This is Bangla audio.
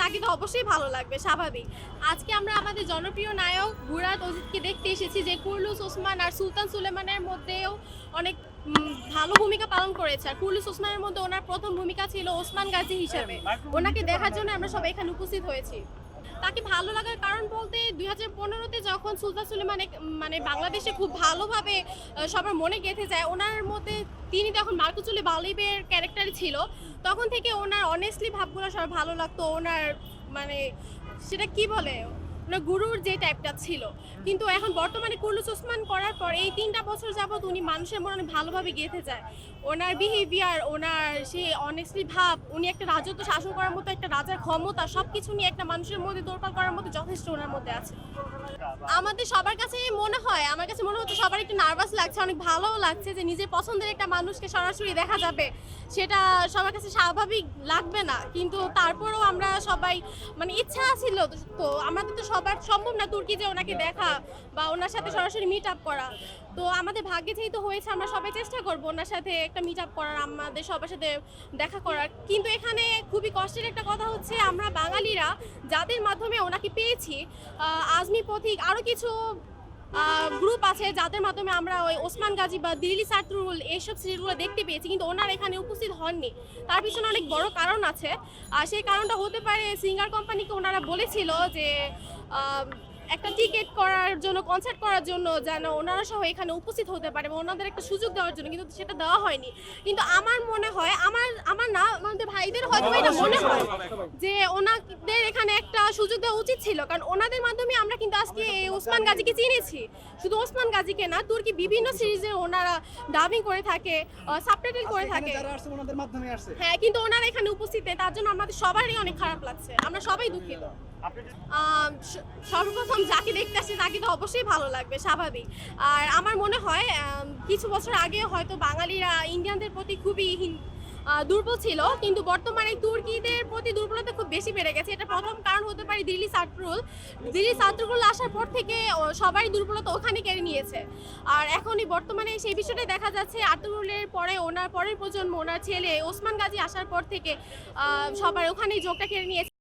তাকে তো অবশ্যই ভালো লাগবে, স্বাভাবিক। আজকে আমরা আমাদের জনপ্রিয় নায়ক বুরাত অজিতকে দেখতে এসেছি, যে কুরুলুস ওসমান আর সুলতান সুলেমানের মধ্যেও অনেক ভালো ভূমিকা পালন করেছে। আর কুরুলুস ওসমানের মধ্যে ওনার প্রথম ভূমিকা ছিল ওসমান গাজী হিসেবে। ওনাকে দেখার জন্য আমরা সবাই এখানে উপস্থিত হয়েছি। তাকে ভালো লাগার কারণ বলতে 2015-তে যখন সুলতান সুলেমান মানে বাংলাদেশে খুব ভালোভাবে সবার মনে গেঁথে যায়, ওনার মধ্যে তিনি তখন মার্কুচুলি বালিবের ক্যারেক্টার ছিল, তখন থেকে ওনার অনেস্টলি ভাবগুলো সবার ভালো লাগতো। ওনার মানে সেটা কি বলে, ওনার গুরুর যে টাইপটা ছিল। কিন্তু এখন বর্তমানে কুরুলুস ওসমান করার পর এই 3টা বছর যাবত উনি মানুষের মনে অনেক ভালোভাবে গেঁথে যায়। ওনার বিহেভিয়ার, ওনার সেই অনেস্টলি ভাব, উনি একটা রাজত্ব শাসন করার মতো, একটা রাজার ক্ষমতা, সব কিছু নিয়ে একটা মানুষের মধ্যে তোড়পাড় করার মতো যথেষ্ট ওনার মধ্যে আছে। আমাদের সবার কাছে মনে হয়, আমার কাছে মনে হচ্ছে সবার একটু নার্ভাস লাগছে, অনেক ভালোও লাগছে যে নিজের পছন্দের একটা মানুষকে সরাসরি দেখা যাবে। সেটা সবার কাছে স্বাভাবিক লাগবে না, কিন্তু তারপরেও আমরা সবাই মানে ইচ্ছা ছিল, তো আমাদের তো সবার সম্ভব না তুর্কি যে ওনাকে দেখা বা ওনার সাথে সরাসরি মিট আপ করা। তো আমাদের ভাগ্যে যেহেতু হয়েছে, আমরা সবাই চেষ্টা করবো ওনার সাথে একটা মিট আপ করার, আমাদের সবার সাথে দেখা করার। কিন্তু এখানে খুবই কষ্টের একটা কথা হচ্ছে, আমরা বাঙালিরা যাদের মাধ্যমে ওনাকে পেয়েছি, আজমি পথিক, আরও কিছু গ্রুপ আছে যাদের মাধ্যমে আমরা ওই ওসমান গাজী বা দিল্লি সার্তুল এইসব সিরিজগুলো দেখতে পেয়েছি, কিন্তু ওনার এখানে উপস্থিত হননি। তার পিছনে অনেক বড় কারণ আছে। আর সেই কারণটা হতে পারে সিঙ্গার কোম্পানিকে ওনারা বলেছিল যে একটা টিকিট করার জন্য, কনসার্ট করার জন্য, যেন ওনারা সহ এখানে উপস্থিত হতে পারে এবং ওনাদের একটা সুযোগ দেওয়ার জন্য, কিন্তু সেটা দেওয়া হয়নি। কিন্তু আমার মনে হয়, আমার না, আমাদের ভাইদের হয়তো এটা মনে হয় যে ওনাদের এখানে একটা সুযোগ দেওয়া উচিত ছিল, কারণ ওনাদের মাধ্যমে আমরা কিন্তু আজকে ওসমান গাজীকে চিনেছি। শুধু ওসমান গাজীকে না, তুর্কি বিভিন্ন সিরিজে ওনারা ডাবিং করে থাকে, সাবটাইটেল করে থাকে। হ্যাঁ, কিন্তু ওনারা এখানে উপস্থিত নেই, তার জন্য আমাদের সবারই অনেক খারাপ লাগছে, আমরা সবাই দুঃখিত। সর্বপ্রথম যাকে দেখতে আসছে তাকে তো অবশ্যই ভালো লাগবে, স্বাভাবিক। আর আমার মনে হয় কিছু বছর আগে হয়তো বাঙালিরা ইন্ডিয়ানদের প্রতি খুবই দুর্বল ছিল, কিন্তু বর্তমানে তুর্কিদের প্রতি দুর্বলতা খুব বেশি বেড়ে গেছে। এটা প্রথম কারণ হতে পারে দিল্লি সার্তুল আসার পর থেকে সবাই দুর্বলতা ওখানে কেড়ে নিয়েছে। আর এখনই বর্তমানে সেই বিষয়টাই দেখা যাচ্ছে, আর্তুগরুলের পরে ওনার পরের প্রজন্ম, ওনার ছেলে ওসমান গাজী আসার পর থেকে সবাই ওখানেই যোগটা কেড়ে নিয়েছে।